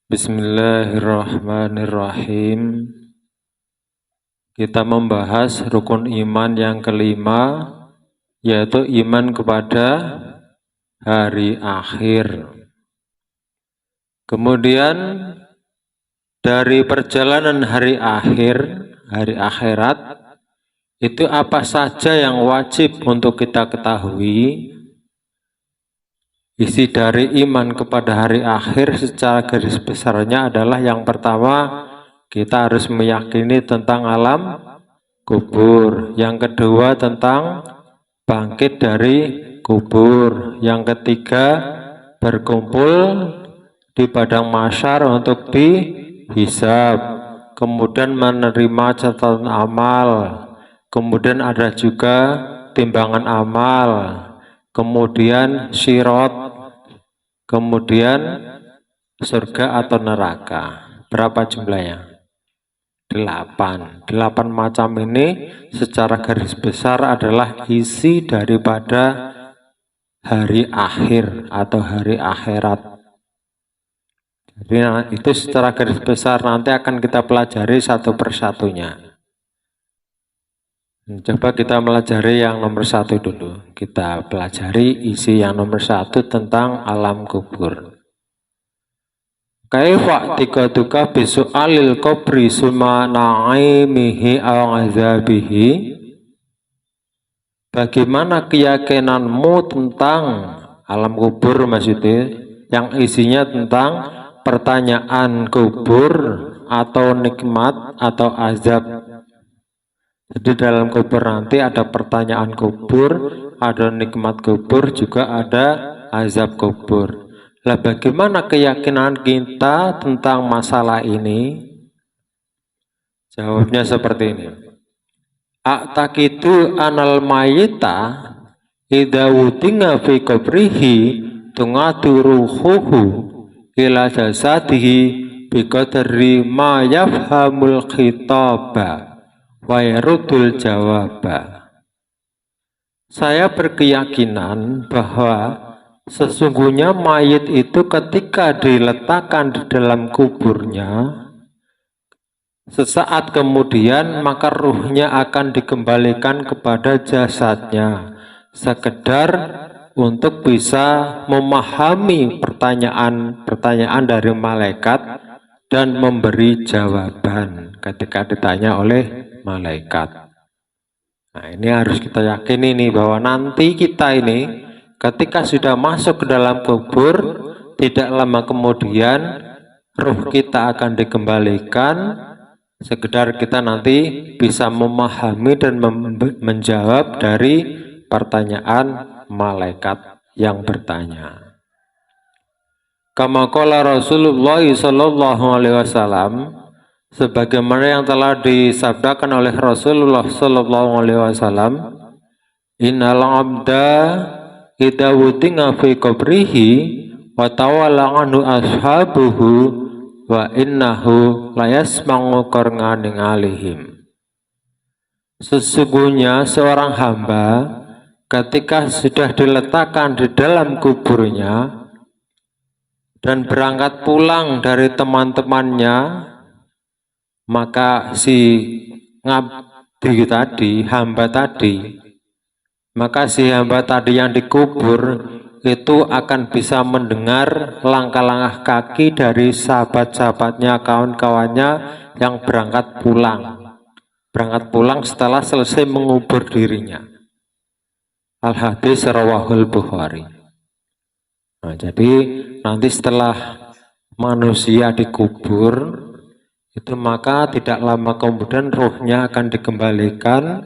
Bismillahirrahmanirrahim. Kita membahas rukun iman yang kelima, yaitu iman kepada hari akhir. Kemudian dari perjalanan hari akhirat, itu apa saja yang wajib untuk kita ketahui. Isi dari iman kepada hari akhir secara garis besarnya adalah yang pertama, kita harus meyakini tentang alam kubur. Yang kedua tentang bangkit dari kubur. Yang ketiga berkumpul di padang mahsyar untuk dihisab. Kemudian menerima catatan amal. Kemudian ada juga timbangan amal. Kemudian sirat. Kemudian surga atau neraka. Berapa jumlahnya? 8 macam ini secara garis besar adalah isi daripada hari akhir atau hari akhirat. Jadi itu secara garis besar, nanti akan kita pelajari satu persatunya. Coba kita pelajari yang nomor 1 dulu. Kita pelajari isi yang nomor 1 tentang alam kubur. Kaifa tikaduka bisu'alil kubri summa na'imihi aw azabihi. Bagaimana keyakinanmu tentang alam kubur, maksudnya yang isinya tentang pertanyaan kubur atau nikmat atau azab. Jadi dalam kubur nanti ada pertanyaan kubur, ada nikmat kubur, juga ada azab kubur. Lah bagaimana keyakinan kita tentang masalah ini? Jawabnya seperti ini. A'taqidu anal mayita idza wutinga fi qabrihi tungadu ruhuhu ila jasadihi biqadri ma yafhamul khitaba wa yarudul jawaba. Saya berkeyakinan bahwa sesungguhnya mayit itu ketika diletakkan di dalam kuburnya, sesaat kemudian maka ruhnya akan dikembalikan kepada jasadnya, sekedar untuk bisa memahami pertanyaan dari malaikat dan memberi jawaban ketika ditanya oleh malaikat. Nah, ini harus kita yakini nih bahwa nanti kita ini ketika sudah masuk ke dalam kubur, tidak lama kemudian ruh kita akan dikembalikan, sekedar kita nanti bisa memahami dan menjawab dari pertanyaan malaikat yang bertanya. Kama qala Rasulullah sallallahu alaihi wasallam, sebagaimana yang telah disabdakan oleh Rasulullah sallallahu alaihi wasallam, innal abda idza wutinga fi qabrihi wa tawalla anhu ashabuhu wa innahu la yasma'u qarnaning alihim. Sesungguhnya seorang hamba ketika sudah diletakkan di dalam kuburnya dan berangkat pulang dari teman-temannya, maka si ngabdi tadi, hamba tadi, maka si hamba tadi yang dikubur itu akan bisa mendengar langkah-langkah kaki dari sahabat-sahabatnya, kawan-kawannya yang berangkat pulang setelah selesai mengubur dirinya. Al-Hadis rawahul Bukhari. Nah, jadi nanti setelah manusia dikubur itu, maka tidak lama kemudian ruhnya akan dikembalikan,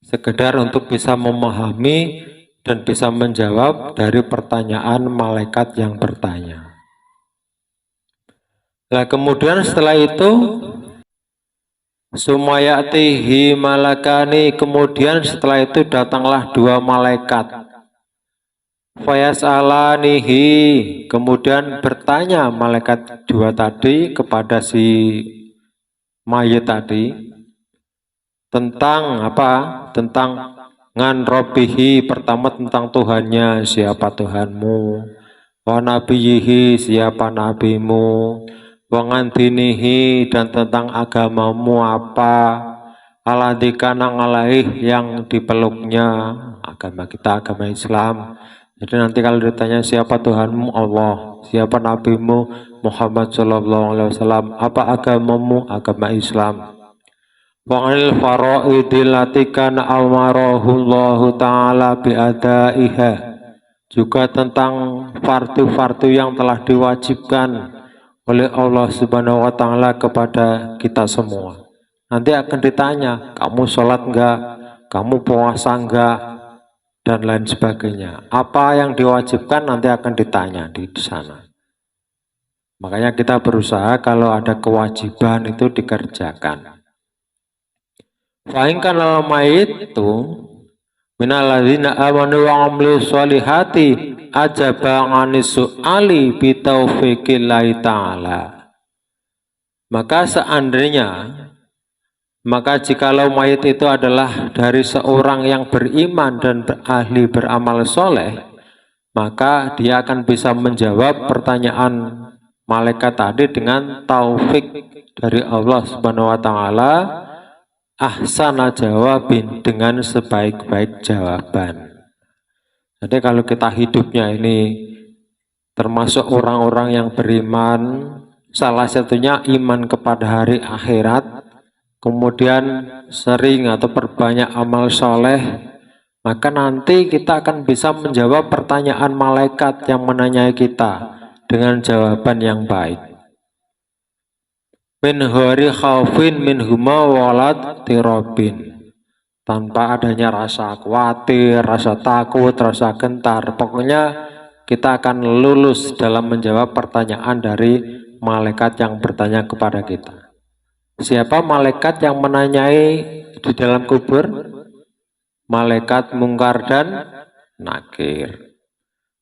sekedar untuk bisa memahami dan bisa menjawab dari pertanyaan malaikat yang bertanya. Nah, kemudian setelah itu sumayatihi malakani, kemudian setelah itu datanglah 2 malaikat. Fayasalanihi, kemudian bertanya malaikat 2 tadi kepada si mayit tadi tentang apa? Tentang ngan robihi, pertama tentang Tuhannya, siapa Tuhanmu. wa nabiyihi, siapa nabimu, wa ngantinihi, dan tentang agamamu apa, aladikana ngalaih, yang dipeluknya, agama kita, agama Islam. Jadi nanti kalau ditanya siapa Tuhanmu, Allah, siapa nabimu, Muhammad Sallallahu Alaihi Wasallam, apa agamamu, agama Islam. Wa anil faraidil lati kana amarahullahu ta'ala biadaiha, juga tentang fardu-fardu yang telah diwajibkan oleh Allah Subhanahu wa Ta'ala kepada kita semua. Nanti akan ditanya, kamu sholat enggak, kamu puasa enggak, dan lain sebagainya. Apa yang diwajibkan nanti akan ditanya di sana. Makanya kita berusaha kalau ada kewajiban itu dikerjakan. Fa'inkan al-mayit itu minalladzina amanu wa amilu sholihati ajaba anis su'ali bitaufiqillahi ta'ala. Maka seandainya, maka jikalau mayit itu adalah dari seorang yang beriman dan ahli beramal soleh, maka dia akan bisa menjawab pertanyaan malaikat tadi dengan taufik dari Allah Subhanahu wa Ta'ala, ahsana jawabin, dengan sebaik-baik jawaban. Jadi kalau kita hidupnya ini termasuk orang-orang yang beriman, salah satunya iman kepada hari akhirat, kemudian sering atau perbanyak amal soleh, maka nanti kita akan bisa menjawab pertanyaan malaikat yang menanyai kita dengan jawaban yang baik. Min hari khaufin min huma walad tirobin, tanpa adanya rasa khawatir, rasa takut, rasa gentar. Pokoknya kita akan lulus dalam menjawab pertanyaan dari malaikat yang bertanya kepada kita. Siapa malaikat yang menanyai di dalam kubur? Malaikat mungkar dan nakir.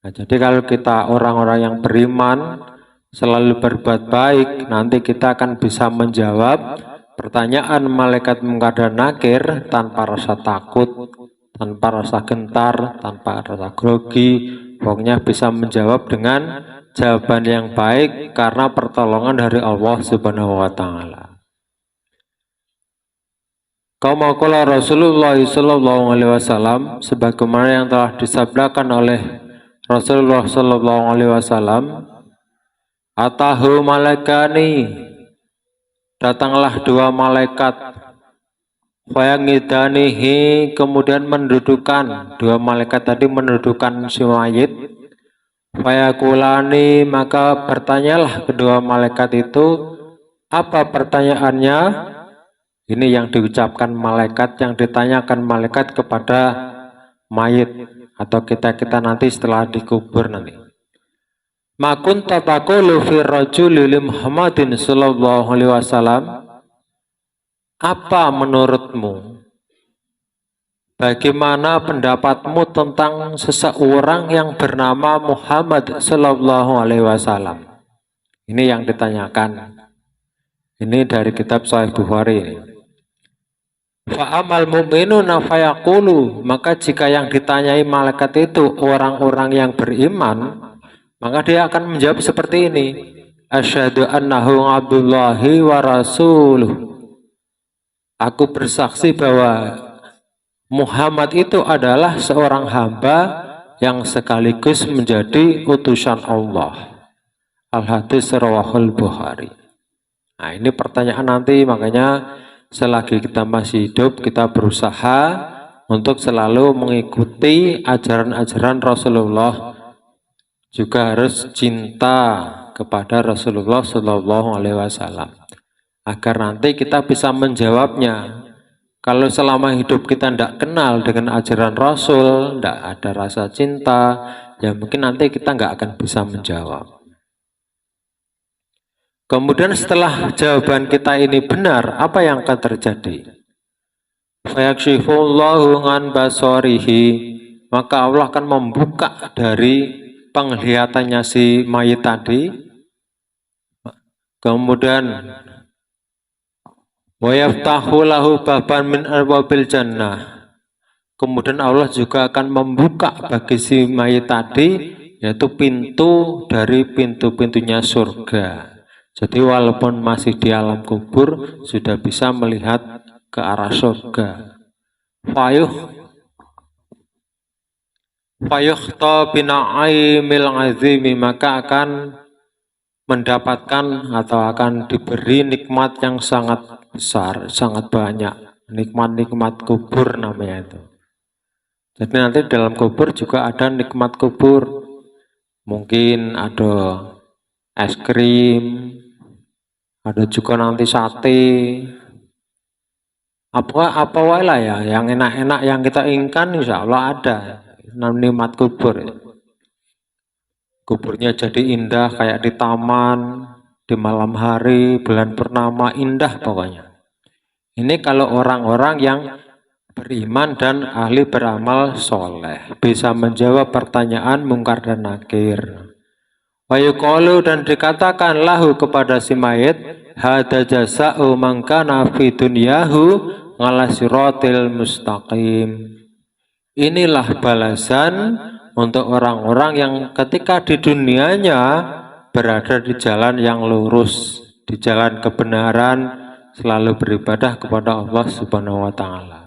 Nah, jadi kalau kita orang-orang yang beriman, selalu berbuat baik, nanti kita akan bisa menjawab pertanyaan malaikat mungkar dan nakir tanpa rasa takut, tanpa rasa gentar, tanpa rasa grogi. Pokoknya bisa menjawab dengan jawaban yang baik karena pertolongan dari Allah Subhanahu wa Ta'ala. Kama qala Rasulullah sallallahu alaihi wasallam, sebagaimana yang telah disabdakan oleh Rasulullah sallallahu alaihi wasallam, atahu malaikani, datanglah dua malaikat, fayangidanihi, kemudian mendudukan, dua malaikat tadi mendudukan si mayit, fayakulani, maka bertanyalah kedua malaikat itu, apa pertanyaannya? Ini yang diucapkan malaikat, yang ditanyakan malaikat kepada mayit atau kita nanti setelah dikubur nanti. Ma kunta taqulu fi rajuli li Muhammadin sallallahu alaihi wasallam, apa menurutmu, bagaimana pendapatmu tentang seseorang yang bernama Muhammad sallallahu alaihi wasallam? Ini yang ditanyakan. Ini dari kitab Sahih Bukhari ini. Fa'amal mu'minuna fayaqulu, maka jika yang ditanyai malaikat itu orang-orang yang beriman, maka dia akan menjawab seperti ini, asyhadu annahu abdullahi wa rasuluh, aku bersaksi bahwa Muhammad itu adalah seorang hamba yang sekaligus menjadi utusan Allah. Al-hadis rawahul Bukhari. Nah, ini pertanyaan nanti, makanya selagi kita masih hidup, kita berusaha untuk selalu mengikuti ajaran-ajaran Rasulullah, juga harus cinta kepada Rasulullah Shallallahu Alaihi Wasallam, agar nanti kita bisa menjawabnya. Kalau selama hidup kita tidak kenal dengan ajaran Rasul, tidak ada rasa cinta, ya mungkin nanti kita nggak akan bisa menjawab. Kemudian setelah jawaban kita ini benar, apa yang akan terjadi? Fayakshifullahu an basarihi, maka Allah akan membuka dari penglihatannya si mayit tadi. Kemudian wa yaftahu lahu baban min abwabil jannah. Kemudian Allah juga akan membuka bagi si mayit tadi yaitu pintu dari pintu-pintunya surga. Jadi walaupun masih di alam kubur sudah bisa melihat ke arah surga. Fayukhta bina'imil azimi, maka akan mendapatkan atau akan diberi nikmat yang sangat besar, sangat banyak. Nikmat-nikmat kubur namanya itu. Jadi nanti dalam kubur juga ada nikmat kubur. Mungkin ada es krim, ada juga nanti sate. Apa wae lah ya, yang enak-enak yang kita inginkan insya Allah ada. Nikmat kubur. Kuburnya jadi indah kayak di taman, di malam hari, bulan purnama, indah pokoknya. Ini kalau orang-orang yang beriman dan ahli beramal soleh, bisa menjawab pertanyaan mungkar dan nakir. Wa yuqalu, dan dikatakan lahu kepada si mayit, hada jasa'u man kana fi dunyahu ala siratil mustaqim. Inilah balasan untuk orang-orang yang ketika di dunianya berada di jalan yang lurus, di jalan kebenaran, selalu beribadah kepada Allah Subhanahu wa taala.